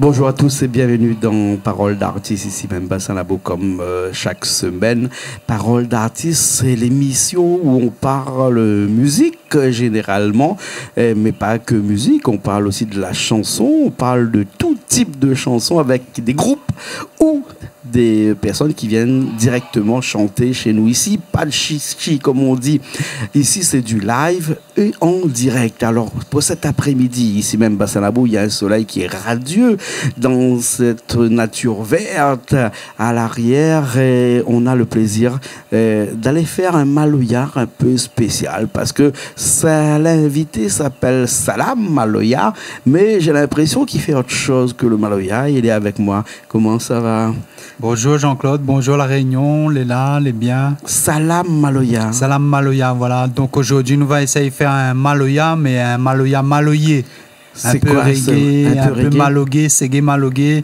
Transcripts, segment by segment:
Bonjour à tous et bienvenue dans Parole d'artiste, ici même Bassin Labo comme chaque semaine. Parole d'artiste, c'est l'émission où on parle musique généralement, mais pas que musique, on parle aussi de la chanson, on parle de tout type de chansons avec des groupes ou des personnes qui viennent directement chanter chez nous. Ici, pas de chichi comme on dit. Ici, c'est du live et en direct. Alors, pour cet après-midi, ici même Bassin Labo, il y a un soleil qui est radieux dans cette nature verte à l'arrière et on a le plaisir d'aller faire un maloya un peu spécial parce que l'invité s'appelle Salam Maloya, mais j'ai l'impression qu'il fait autre chose que le maloya. Il est avec moi. Comment ça va? Bonjour Jean-Claude, bonjour La Réunion, les là, les biens. Salam Maloya. Salam Maloya, voilà. Donc aujourd'hui, nous allons essayer de faire un maloya, mais un maloya maloyé. Un peu reggae, un peu malogué, ségué malogué.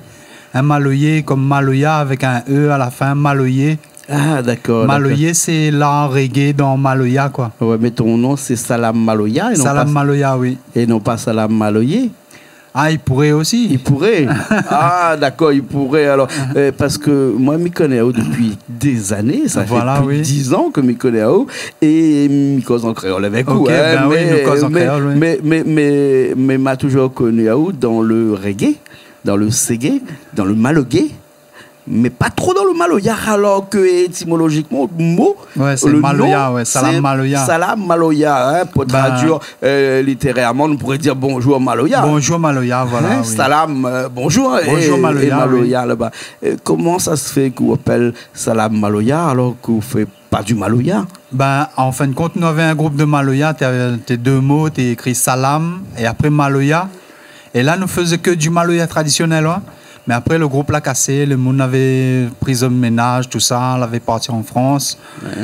Un maloyé comme maloya avec un E à la fin, maloyé. Ah, d'accord. Maloyé, c'est l'art reggae dans maloya, quoi. Ouais, mais ton nom, c'est Salam Maloya. Salam Maloya, oui. Et non pas Salam Maloyé. Ah, il pourrait aussi. Il pourrait. Ah, d'accord, il pourrait. Alors, parce que moi, je me connais depuis des années. Ça fait plus de 10 ans que je me connais. Et je cause en créole avec vous. Mais m'a toujours connu dans le reggae, dans le ségué, dans le malogué. Mais pas trop dans le maloya, alors que étymologiquement, le mot, ouais, c'est maloya, ouais, salam maloya. Salam maloya, hein, pour traduire littéralement, on pourrait dire bonjour maloya. Bonjour maloya, voilà. Hein, oui. Salam, bonjour, bonjour maloya, et maloya oui. Là-bas. Comment ça se fait qu'on appelle salam maloya alors qu'on ne fait pas du maloya? En fin de compte, nous avions un groupe de maloya, tes deux mots, tu écrit salam et après maloya. Et là, nous faisions que du maloya traditionnel, hein. Mais après, le groupe l'a cassé, le monde avait pris un ménage, tout ça, on avait parti en France.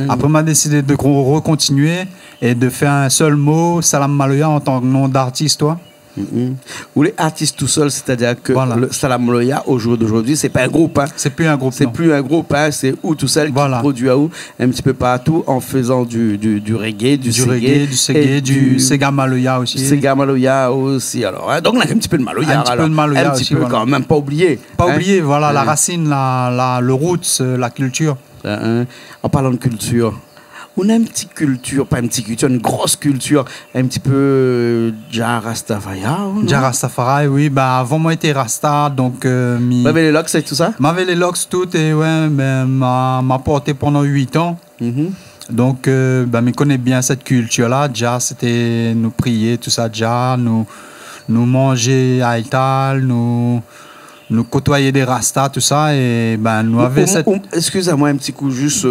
Après, on a décidé de recontinuer et de faire un seul mot, Salam Maloya, en tant que nom d'artiste, toi. Ou les artistes tout seuls, c'est-à-dire que le Salam Maloya, au jour d'aujourd'hui, c'est pas un groupe. Hein. C'est plus un groupe. C'est plus un groupe, hein. C'est où tout seul qui produit à où, un petit peu partout, en faisant du reggae, du ségué, du Sega Maloya aussi. Sega Maloya aussi. Alors, hein. Donc, on a un petit peu de Maloya. Un petit peu de Maloya aussi. Un petit peu quand même, pas oublier. Pas oublier, voilà, la racine, le roots, la culture. En parlant de culture, on a une petite culture, pas une petite culture, une grosse culture, un petit peu Jah Rastafari. Jah Rastafari, oui. Avant moi, j'étais Rasta, donc... M'avait les locks et tout ça? M'avait les locks tout, et ouais, m'a porté pendant 8 ans. Donc, je connais bien cette culture-là. Jah, c'était nous prier, tout ça. Jah, nous manger à Ital, nous côtoyer des rastas, tout ça, et nous avions cette... Excusez-moi un petit coup, juste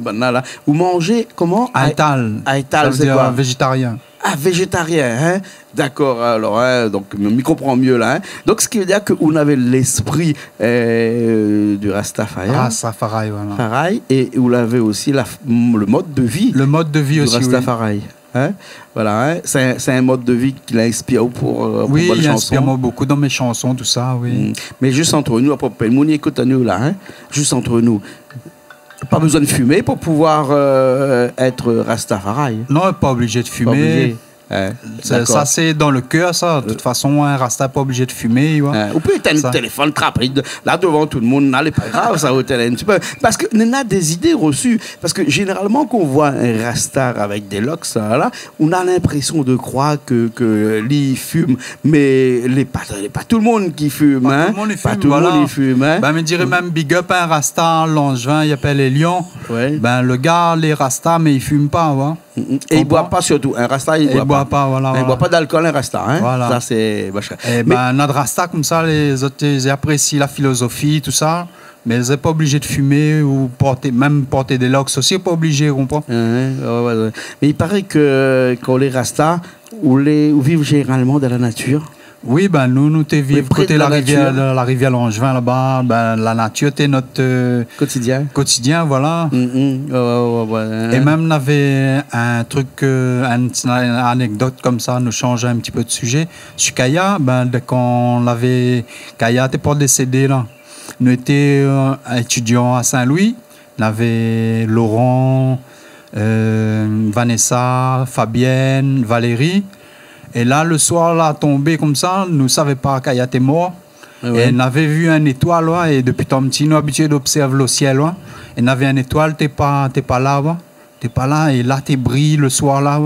là. Vous mangez comment? Aital. Aital, c'est quoi? Végétarien. Ah, végétarien, hein? D'accord, alors, hein, donc, je m'y comprends mieux là. Hein? Donc, ce qui veut dire que vous avez l'esprit du Rastafari. Rastafari, voilà. Et vous avez aussi le mode de vie. Le mode de vie du aussi, Rastafari. Oui. Hein? Voilà, hein? C'est un mode de vie qui l'inspire pour oui, bonnes il chansons. inspire moi beaucoup dans mes chansons, tout ça, oui. Mais juste entre nous, à propos, nous écoutons là, hein? Juste entre nous. Pas besoin de fumer pour pouvoir être Rastafari. Non, pas obligé de fumer. Ça, c'est dans le cœur, ça. De toute façon, un Rasta n'est pas obligé de fumer. Ou peut être un téléphone rapide, là devant tout le monde, là, pas grave, ça hôtel un petit peu. Parce qu'on a des idées reçues. Parce que généralement, quand on voit un Rasta avec des locks, là, on a l'impression de croire que lui fume. Mais pas tout le monde qui fume. Pas tout le monde fume. Hein? Je dirais même big up un Rasta, Langevin, il appelle les Lions. Ouais. Le gars, les Rastas, mais il fume pas. Ouais. Et il ne boit pas surtout. Un Rasta, il ne boit pas. Voilà, il ne boit pas d'alcool, un Rasta. Hein? Voilà. Ça, c'est... notre Rasta, comme ça, les autres, ils apprécient la philosophie, tout ça. Mais ils sont pas obligés de fumer ou porter des locks aussi, pas obligé, vous comprenez? Mais il paraît que quand les Rastas, ou vivent généralement dans la nature. Oui, nous te vivons côté la rivière Langevin là-bas. La nature était notre quotidien, voilà. Et même on avait un truc, une anecdote comme ça, nous changeait un petit peu de sujet. Sur Kaya, quand on avait Kaya n'était pas décédé là. Nous étions étudiants à Saint-Louis. On avait Laurent, Vanessa, Fabienne, Valérie. Et là, le soir, là, tombé comme ça, nous ne savions pas qu'Aya était mort. Et on avait vu une étoile, et depuis ton petit, nous habitués d'observer le ciel, et on avait une étoile, t'es pas là, t'es pas là, et là t'es brille le soir là.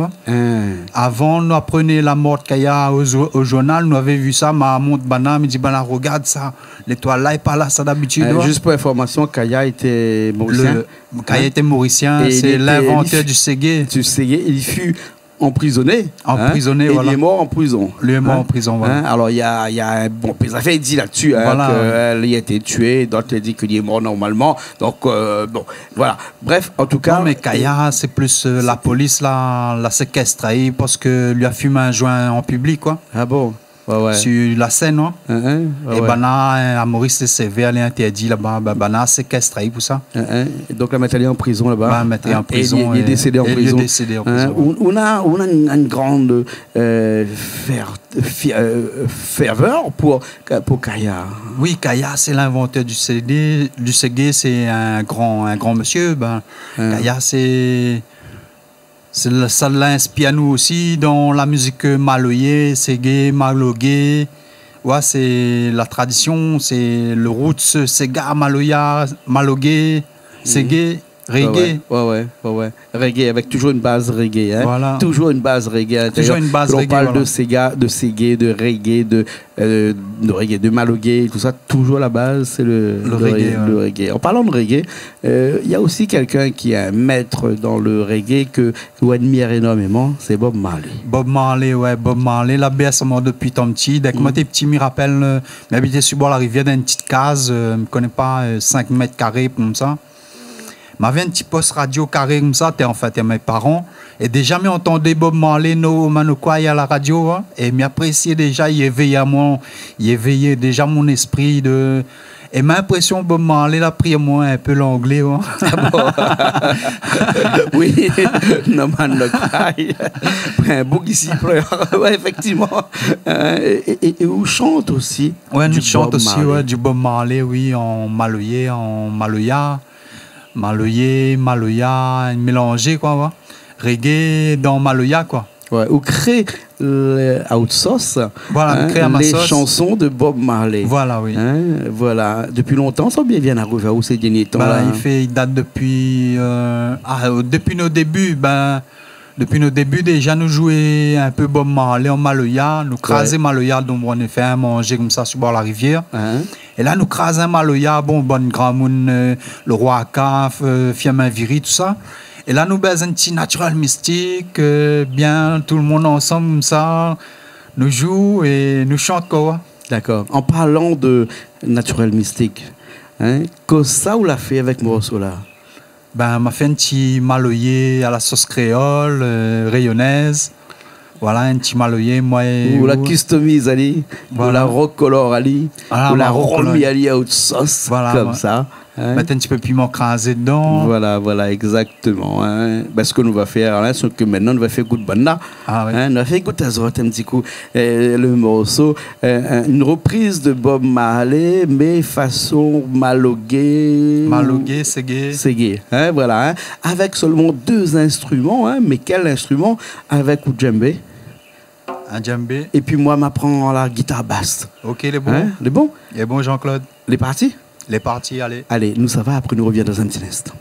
Avant, nous apprenions la mort qu'il y a au journal, nous avions vu ça, ma montre Bana, me dit Bana, regarde ça, l'étoile là est pas là, ça d'habitude. Juste pour information, Kaya était mauricien. Kaya était mauricien, c'est l'inventeur du Ségué. Du Ségué, il fut emprisonné. Emprisonné, et il est mort en prison. Il est mort en prison, voilà. Alors, il y a bon, ça dit là-dessus qu'il a été tué, d'autres disent qu'il est mort normalement. Donc, bon, voilà. Bref, en tout cas. Non, mais Kaya, c'est plus la police l'a séquestré parce que lui a fumé un joint en public, quoi. Ah bon? Sur la scène, et Bana, à Maurice, c'est vers l'interdit là-bas, Bana séquestré pour ça. Donc la mettait en prison là-bas. En prison. Il est décédé en prison. On a une grande ferveur pour Kaya. Oui, Kaya, c'est l'inventeur du Ségué. Du Ségué, c'est un grand monsieur. Kaya, ça l'inspire nous aussi dans la musique maloyé, ségué, malogué. Ouais, c'est la tradition, c'est le roots, séga, maloya, malogué, ségué, reggae. Ouais. Reggae, avec toujours une base reggae. Hein? Voilà. Toujours une base reggae. Toujours une base reggae. On parle de séga, de ségué, de reggae, de reggae, de malogué, tout ça. Toujours la base, c'est le reggae. En parlant de reggae, il y a aussi quelqu'un qui est un maître dans le reggae que vous admirez énormément, c'est Bob Marley. Bob Marley, la baisse moi depuis tant petit. Dès que moi j'étais petit, je me rappelle, j'habitais sur bord la rivière dans une petite case, je ne connais pas 5 mètres carrés comme ça. M'avait un petit poste radio carré comme ça, en fait, mes parents. Et déjà, m'entendais Bob Marley, No Manokwai à la radio. Et m'appréciait déjà, il éveillait déjà mon esprit de. Et ma impression, Bob Marley, a pris moi un peu l'anglais. Oui, No Manokwai. Un bouc ici pleure. Ouais, effectivement. Et on chante aussi. Ouais, nous chante aussi, du Bob Marley, oui, en maloyé, en maloya. Maloya, mélangé, quoi. Reggae dans maloya, quoi. Ouais, ou créer outsource, les chansons de Bob Marley. Voilà, oui. Voilà. Depuis longtemps, ça bien arrivé où ces derniers temps. Il date depuis nos débuts. Depuis nos débuts, déjà, nous jouions un peu Bob Marley en maloya. Nous craser maloya, donc on a fait un manger comme ça sur bord la rivière. Et là, nous crasons un maloya, bon grand moun, le roi Akaf, Fiamin Viri, tout ça. Et là, nous baisons un petit natural mystique, bien, tout le monde ensemble comme ça. Nous jouons et nous chantons, quoi. D'accord. En parlant de natural mystique, que ça, vous l'a fait avec morceau là? M'a fait un petit maloyer à la sauce créole, rayonnaise. Voilà, un petit maloyer, moi. Ou la customise, Ali. Ou la rock-color, Ali. Ou la remis, Ali, à haute sauce. Voilà, comme ça. Mettre un petit peu piment crasé dedans. Voilà, exactement. Ce que nous va faire là, c'est que maintenant, nous va faire goût de banana. Nous va faire goût de un petit coup. Le morceau, une reprise de Bob Marley, mais façon malogué. Malogué, ségué. Ségué, voilà. Avec seulement 2 instruments, mais quel instrument? Avec un djembé. Un djembé. Et puis moi, m'apprends la guitare basse. Ok, les bons. Les bons? Les bons, Jean-Claude. Les partis? Les parties, allez. Allez, nous ça va, après nous reviens dans un petit instant.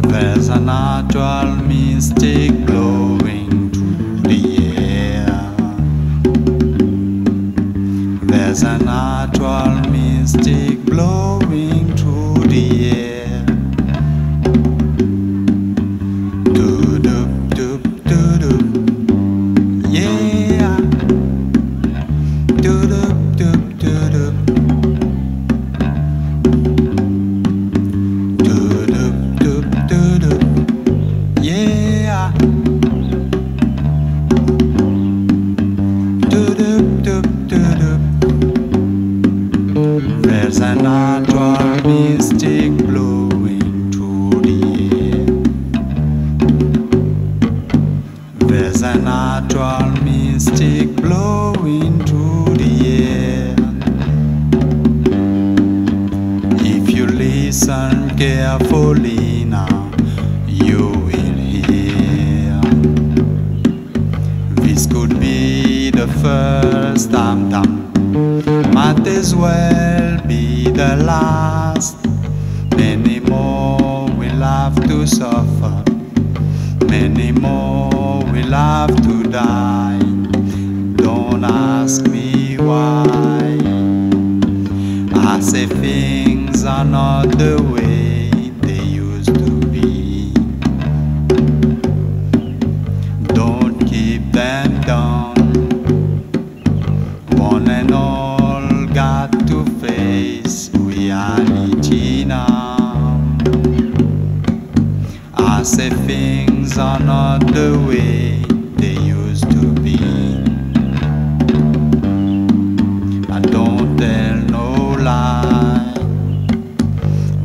There's a natural mystic blowing through the air. There's a natural mystic blowing through the air. There's a natural mystic blowing through the air. There's a natural mystic blowing through the air. If you listen carefully now, you will hear. This could be the first time, might as well be the last. Many more will have to suffer, many more will have to die. Don't ask me why. I say things are not the way they used to be. Don't keep them down. One and all got to face reality now. I say things are not the way they used to be. I don't tell no lie.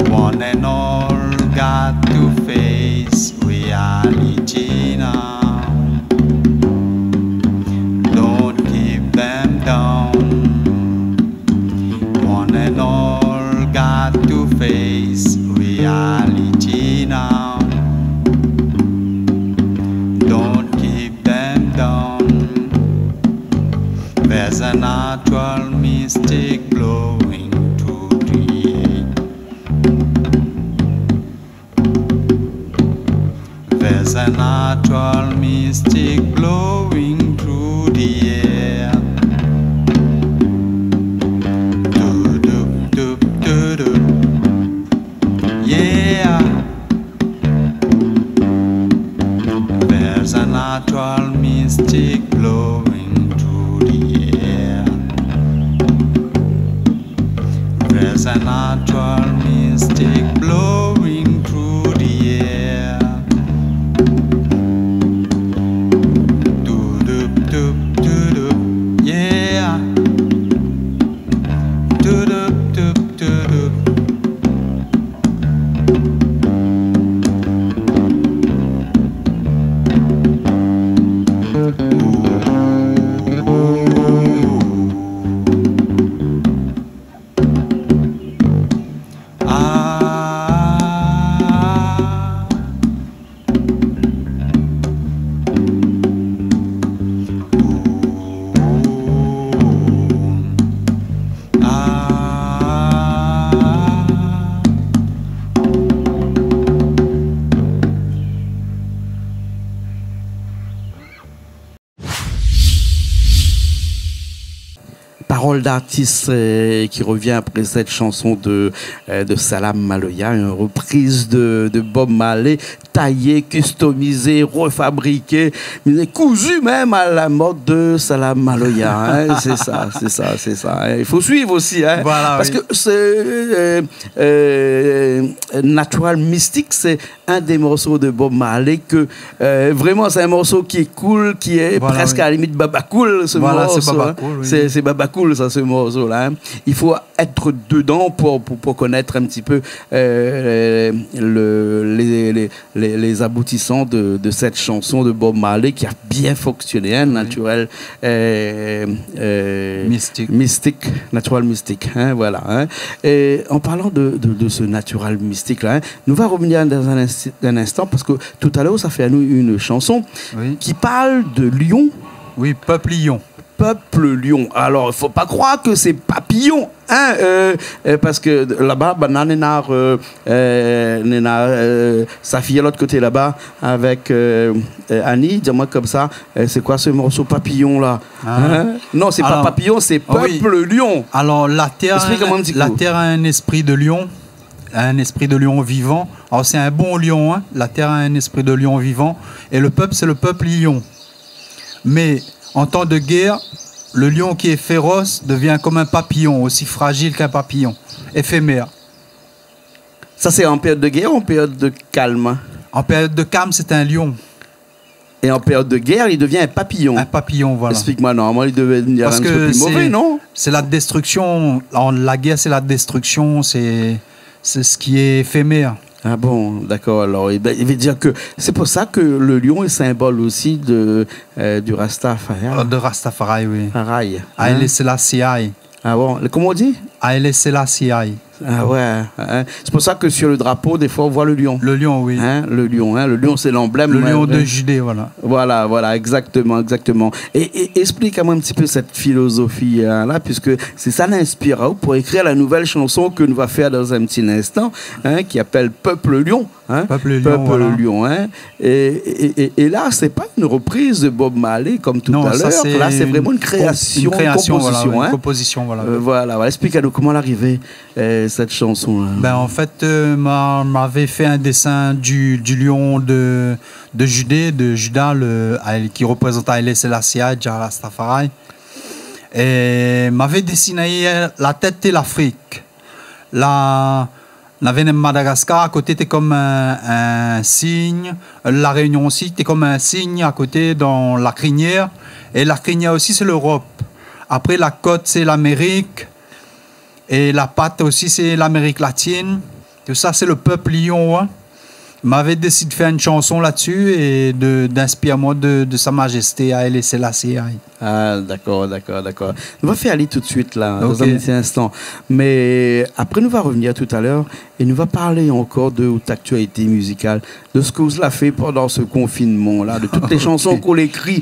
One and all got to face reality now. Don't keep them down. One and all got to face reality now. Don't keep them down. There's a natural mystic blowing through the air. There's a natural mystic blowing through the air. Doop, doop, doop, doop. Yeah. There's a natural mystic blowing through the air. There's a natural mystic blowing through the air. Doop, doop, doop, doop. Yeah. Doop, doop, doop, doop. Parole d'artiste qui revient après cette chanson de Salam Maloya, une reprise de Bob Marley, taillée, customisée, refabriquée, cousue même à la mode de Salam Maloya. Hein, c'est ça. Hein. Il faut suivre aussi, hein, voilà, parce que c'est Natural Mystic, c'est un des morceaux de Bob Marley que vraiment c'est un morceau qui est cool, qui est presque à la limite Baba Cool, ce morceau. C'est Baba Cool, oui. C'est Baba Cool, ça, ce morceau-là. Hein. Il faut être dedans pour connaître un petit peu les aboutissants de cette chanson de Bob Marley qui a bien fonctionné, hein, naturel mystique, natural mystique, hein, voilà. Hein. Et en parlant de ce natural mystique là, hein, nous va revenir dans un instant parce que tout à l'heure ça fait à nous une chanson qui parle de lion. Oui, peuple lion. Peuple lion. Alors, il ne faut pas croire que c'est papillon, hein, parce que là-bas, sa fille à l'autre côté là-bas, avec Annie, dis-moi comme ça, c'est quoi ce morceau papillon là, hein? Non, c'est pas papillon, c'est peuple lion. Alors, la terre a un esprit de lion. Un esprit de lion vivant. Alors, c'est un bon lion, hein? La terre a un esprit de lion vivant. Et le peuple, c'est le peuple lion. Mais en temps de guerre, le lion qui est féroce devient comme un papillon, aussi fragile qu'un papillon, éphémère. Ça, c'est en période de guerre ou en période de calme? En période de calme, c'est un lion. Et en période de guerre, il devient un papillon. Un papillon, voilà. Explique-moi, normalement, il devait devenir un peu plus mauvais, non? C'est la destruction. La guerre, c'est la destruction, c'est ce qui est éphémère. Ah bon, d'accord. Alors, il veut dire que c'est pour ça que le lion est symbole aussi du Rastafari. De Rastafari, oui. Pareil. Haile Selassie. Ah bon, comment on dit? Haile Selassie. Ah ouais. Hein. C'est pour ça que sur le drapeau, des fois, on voit le lion. Le lion, oui. Hein, le lion, hein. Le lion, c'est l'emblème. Le lion de Judée, voilà. Voilà, exactement. Et explique-moi un petit peu cette philosophie-là, puisque c'est ça l'inspire pour écrire la nouvelle chanson que nous va faire dans un petit instant, hein, qui appelle Peuple Lion. Hein, Peuple Lion, voilà. Lion, hein. Et là, c'est pas une reprise de Bob Marley comme tout à l'heure. Là, c'est vraiment une création, une composition. Voilà, hein. une composition, voilà. Voilà. Explique-nous comment l'arrivée cette chanson-là. Ben, en fait, m'avait fait un dessin du lion de Judée, de Juda, qui représente Haïlé Sélassié, Jah Rastafari. Et m'avait dessiné la tête de l'Afrique. La veine Madagascar, à côté, c'était comme un cygne. La Réunion aussi, c'était comme un cygne à côté dans la crinière. Et la crinière aussi, c'est l'Europe. Après, la côte, c'est l'Amérique. Et la patte aussi, c'est l'Amérique latine. Tout ça, c'est le peuple lion. Hein. Il m'avait décidé de faire une chanson là-dessus et d'inspirer moi de Sa Majesté Haïlé Sélassié. Ah, d'accord. On va faire aller tout de suite, là, dans un petit instant. Mais après, nous va revenir tout à l'heure et nous va parler encore de votre actualité musicale, de ce que vous avez fait pendant ce confinement-là, de toutes les chansons qu'on écrit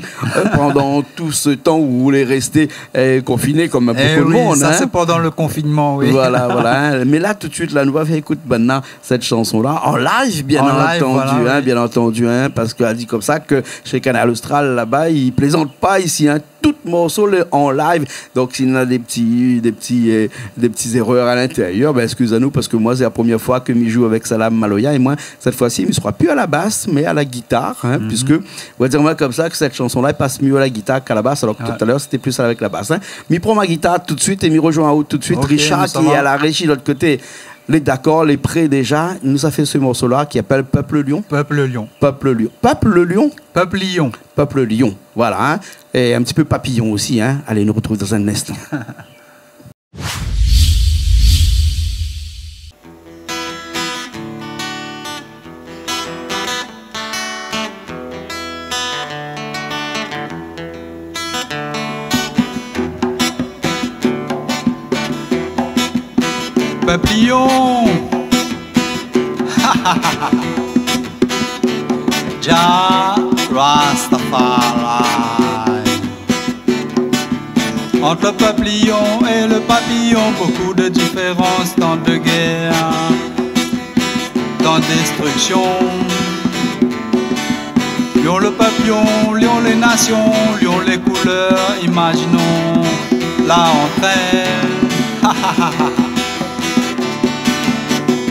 pendant tout ce temps où vous voulez rester confiné comme beaucoup de monde. Ça, c'est pendant le confinement, oui. Voilà. Hein. Mais là, tout de suite, là, nous va faire écouter maintenant cette chanson-là, en live, bien entendu, hein, parce qu'elle dit comme ça que chez Canal Austral, là-bas, ils plaisantent pas ici, hein. Tout morceau en live, donc s'il y a des petits erreurs à l'intérieur, ben excusez-nous parce que moi c'est la première fois que je joue avec Salam Maloya et moi cette fois-ci il ne sera plus à la basse mais à la guitare, hein, puisque on va dire moi comme ça que cette chanson-là elle passe mieux à la guitare qu'à la basse, alors que tout à l'heure c'était plus avec la basse. Hein. Je prends ma guitare tout de suite et je rejoins en haut tout de suite Richard qui est à la régie de l'autre côté. Les d'accord, les prêts déjà, il nous a fait ce morceau-là qui appelle Peuple Lion. Peuple Lion. Peuple Lion, voilà. Hein. Et un petit peu papillon aussi. Hein. Allez, nous retrouve dans un instant. Papillon, Jah Rastafari. Entre le papillon et le papillon, beaucoup de différences, tant de guerre, tant de destruction. Lion le papillon, lion les nations, lion les couleurs, imaginons la entraîne.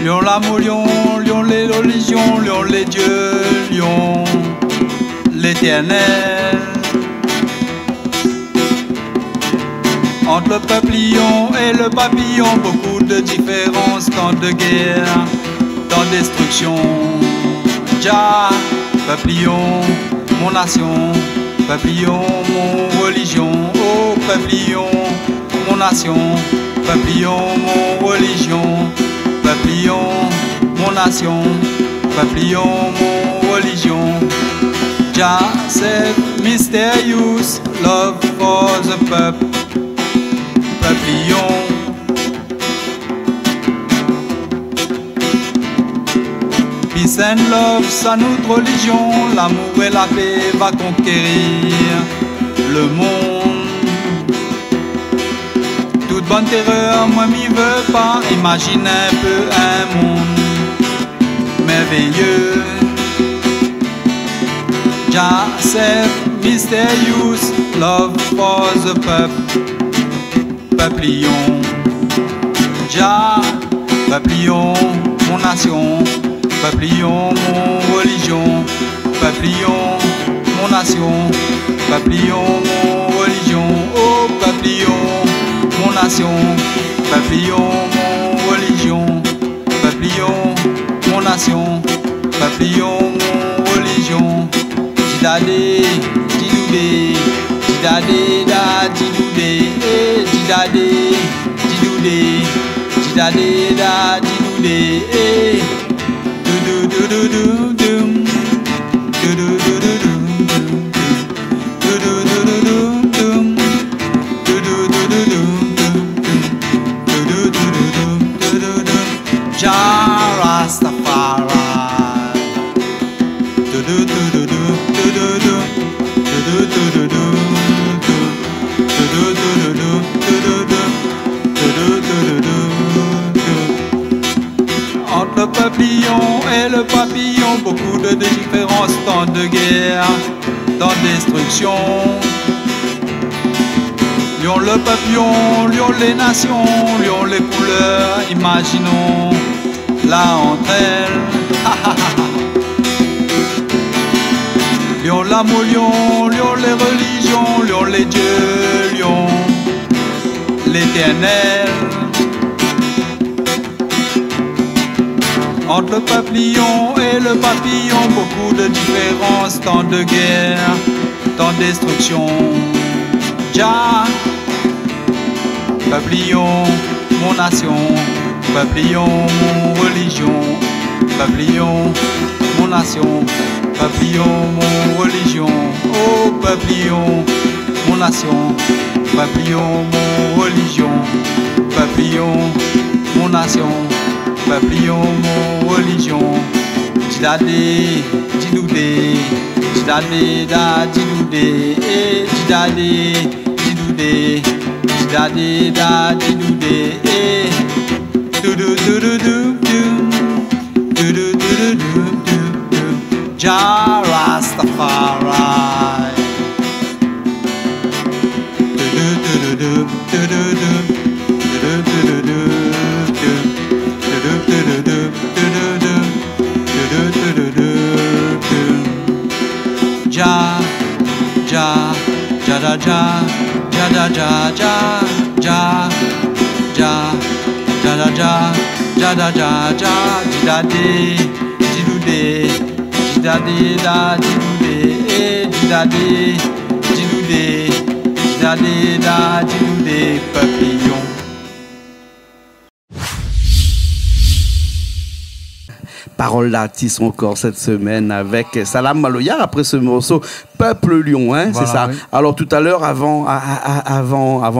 Lion l'amour, lion les religions, lion les dieux, lion l'éternel. Entre le papillon et le papillon, beaucoup de différences, tant de guerre, tant de destruction. Jah, papillon, mon nation, papillon, mon religion. Oh, papillon, mon nation, papillon, mon religion. Papillon, mon nation, papillon, mon religion. Jah said, mysterious love for the papillon. Peace and love, ça notre religion. L'amour et la paix va conquérir le monde. Toute bonne terreur, moi m'y veux pas. Imagine un peu un monde merveilleux. Jah said, mysterious love for the papillon. Jah, papillon, mon nation, papillon, mon religion, papillon, mon nation, papillon, mon religion. Oh, papillon, mon nation, papillon, mon religion, papillon, mon nation, papillon, mon religion. Didade, didoudé, didade, da, didoudé, didade, didoudé, didade, da, didoudé, do do do do do do do do do. le papillon, beaucoup de différences, tant de guerre, tant de destruction. Lion le papillon, lion les nations, lion les couleurs, imaginons là entre elles. Lion l'amour, lion les religions, lion les dieux, lion l'éternel. Entre le papillon et le papillon, beaucoup de différences, tant de guerre, tant de destruction. Ja, papillon, mon nation, papillon, mon religion, papillon, mon nation, papillon, mon religion, oh papillon, mon nation, papillon, mon religion, papillon, mon nation, papillon, mon religion. Didade, didoudé, didade, da, didoudé, didade, didoudé, didade, da, didoudé, doudou, doudou, doudou, doudou, doudou, doudou, Jah Rastafari. Doudou, doudou, doudou, doudou, doudou, Ja, ja, ja da ja, ja da ja, ja, ja, ja, ja da ja, ja da ja, ja, didade, didoudé, didade da, didoudé, didade, didoudé, didade da, didoudé, papillon. Parole d'artiste encore cette semaine avec Salam Maloya après ce morceau Peuple Lion, hein, voilà, c'est ça. Oui. Alors tout à l'heure, avant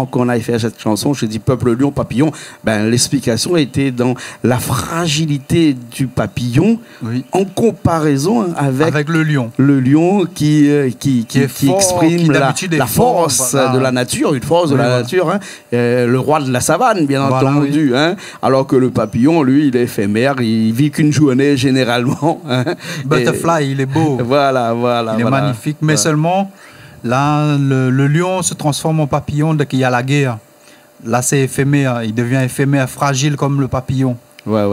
qu'on aille faire cette chanson, je dis Peuple Lion, papillon. Ben l'explication était dans la fragilité du papillon, oui, en comparaison avec le lion. Le lion qui fort, exprime qui la force, voilà, de la nature, une force, oui, de la nature, hein, le roi de la savane, bien, voilà, entendu. Oui. Hein, alors que le papillon, lui, il est éphémère, il vit qu'une journée généralement. Hein, Butterfly, il est beau. Voilà. Il est magnifique. Mais seulement, là, le lion se transforme en papillon dès qu'il y a la guerre. Là, c'est éphémère. Il devient éphémère, fragile comme le papillon. Ouais,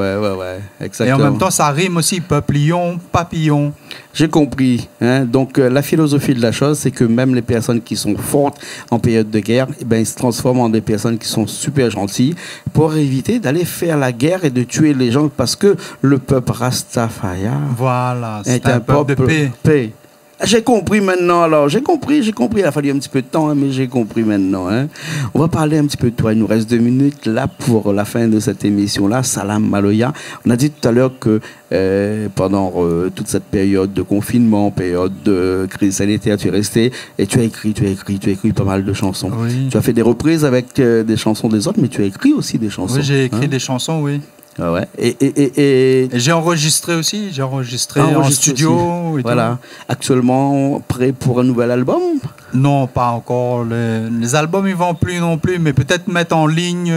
exactement. Et en même temps, ça rime aussi, peuple lion, papillon. J'ai compris. Hein? Donc, la philosophie de la chose, c'est que même les personnes qui sont fortes en période de guerre, eh ben, ils se transforment en des personnes qui sont super gentilles pour éviter d'aller faire la guerre et de tuer les gens parce que le peuple Rastafari, voilà, c'est un peuple de paix. J'ai compris maintenant, alors. J'ai compris. Il a fallu un petit peu de temps, hein, mais j'ai compris maintenant. Hein. On va parler un petit peu de toi. Il nous reste 2 minutes là pour la fin de cette émission-là. Salam Maloya. On a dit tout à l'heure que pendant toute cette période de confinement, période de crise sanitaire, tu es resté et tu as écrit pas mal de chansons. Oui. Tu as fait des reprises avec des chansons des autres, mais tu as écrit aussi des chansons. Oui, j'ai écrit des chansons, oui. Ah ouais. Et j'ai enregistré aussi, en studio. Et voilà. Tout. Actuellement, prêt pour un nouvel album? Non, pas encore. Les albums, ils ne vendent plus non plus, mais peut-être mettre en ligne,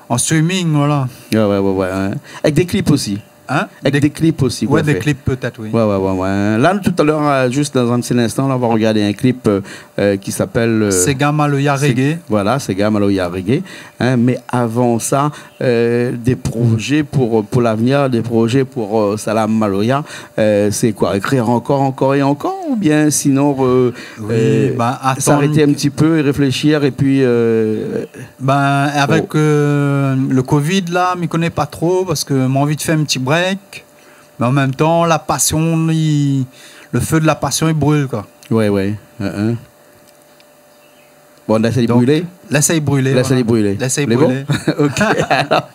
en streaming, voilà. Ouais. Avec des clips aussi. Hein? Avec des clips aussi. Ouais, des clips peut-être, oui. Ouais. Là, tout à l'heure, juste dans un petit instant, là, on va regarder un clip qui s'appelle... Sega Maloya Reggae. Voilà, Sega Maloya Reggae. Hein, mais avant ça, des projets pour l'avenir, des projets pour Salam Maloya. C'est quoi? Écrire encore et encore? Ou bien sinon s'arrêter un petit peu et réfléchir et puis... avec le Covid, là, je ne m'y connais pas trop parce que j'ai envie de faire un petit break. Mais en même temps, la passion, le feu de la passion, il brûle, quoi. Ouais. Bon, laissez-y brûler. Laissez-y brûler. Ok. Alors,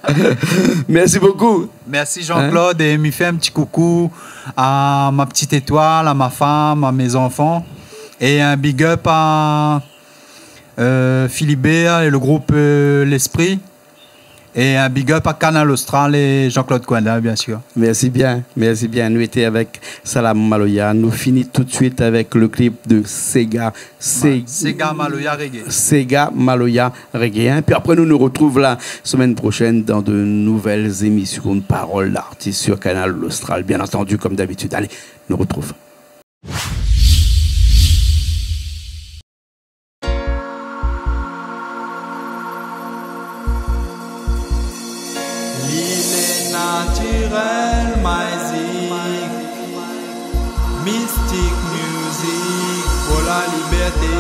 merci beaucoup. Merci Jean-Claude. Et m'y fait un petit coucou à ma petite étoile, à ma femme, à mes enfants. Et un big up à Philibert et le groupe L'Esprit. Et un big up à Canal Austral et Jean-Claude Coinda, bien sûr. Merci bien, merci bien. Nous étions avec Salam Maloya. Nous finissons tout de suite avec le clip de Sega Maloya Reggae. Sega Maloya Reggae. Puis après, nous nous retrouvons la semaine prochaine dans de nouvelles émissions de paroles d'artistes sur Canal Austral. Bien entendu, comme d'habitude. Allez, nous retrouvons. Naturel music, mystique music pour la liberté.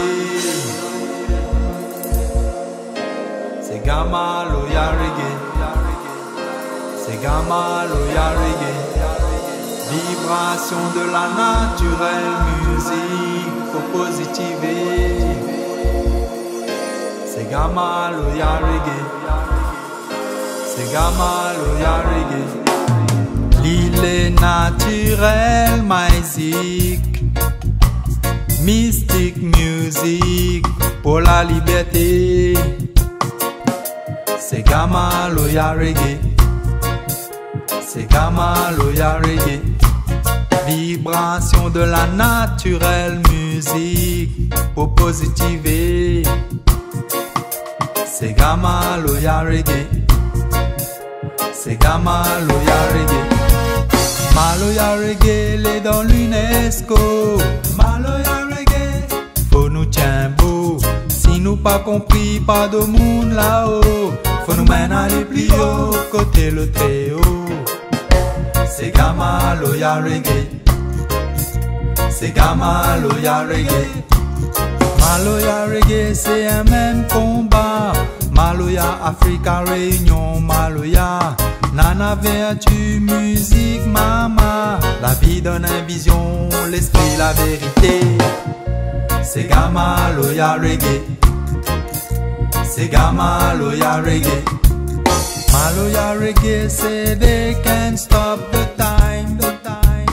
Sega Maloya Reggae, Sega Maloya Reggae, vibration de la naturelle musique pour positiver. Sega Maloya Reggae, Sega Maloya Reggae. L'île est naturelle music, mystique music pour la liberté. Sega Maloya Reggae, Sega Maloya Reggae, vibration de la naturelle musique pour positiver. Sega Maloya Reggae, Sega Maloya Reggae. Maloya Reggae, les dans l'UNESCO. Maloya Reggae, faut nous tiens beau. Si nous pas compris, pas de monde là-haut. Faut nous mener aller plus haut, côté le très haut. Sega Maloya Reggae, Sega Maloya Reggae. Maloya Reggae, c'est un même combat. Maloya Africa Réunion, Maloya Nana vertu, musique, mama. La vie donne une vision, l'esprit, la vérité. Sega Maloya Reggae, Sega Maloya Reggae. Maloya Reggae, say they can't stop the time, the time.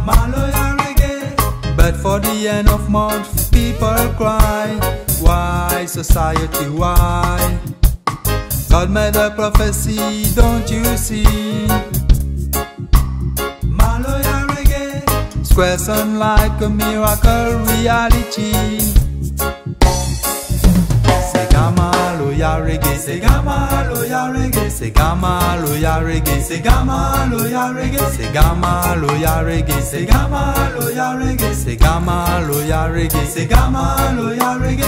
Maloya Reggae, but for the end of month, people cry. Why society, why? God made a prophecy, don't you see? Maloya Reggae, square sun like a miracle reality. Sega Maloya Reggae, Sega Maloya Reggae, Sega Maloya Reggae, Sega Maloya Reggae, Sega Maloya Reggae, Sega Maloya Reggae, Sega Maloya Reggae, Sega Maloya Reggae.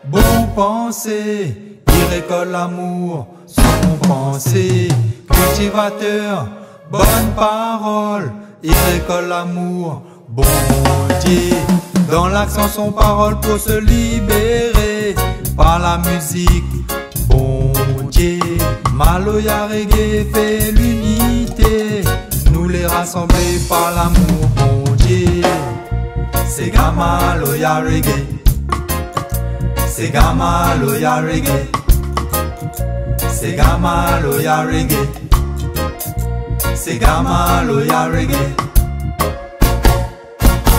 Bon pensée, il récolte l'amour sans penser. Cultivateur, bonne parole, il récolte l'amour, bon Dieu. Dans l'action son parole pour se libérer par la musique, bon Dieu. Maloya Reggae fait l'unité, nous les rassembler par l'amour, bon Dieu. Sega Maloya Reggae, Sega Maloya Reggae, Sega Maloya Reggae, Sega Maloya Reggae.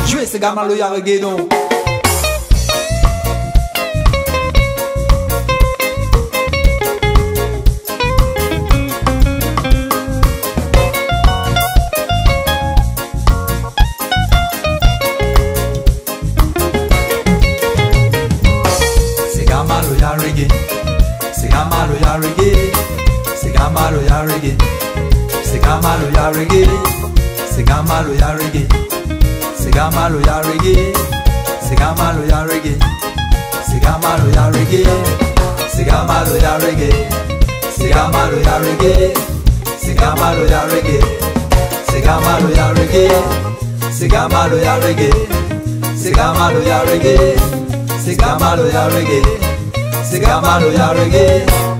Jouez Sega Maloya Reggae donc. Sega Maloya Reggae, Sega Maloya Reggae, Sega Maloya Reggae, Sega Maloya Reggae, Sega Maloya Reggae, Sega Maloya Reggae, Sega Maloya Reggae, Sega Maloya Reggae, Sega Maloya Reggae, Sega Maloya Reggae, Sega Maloya Reggae, Sega Maloya Reggae, Sega Maloya Reggae, Sega Maloya Reggae, Sega Maloya Reggae, Sega Maloya Reggae.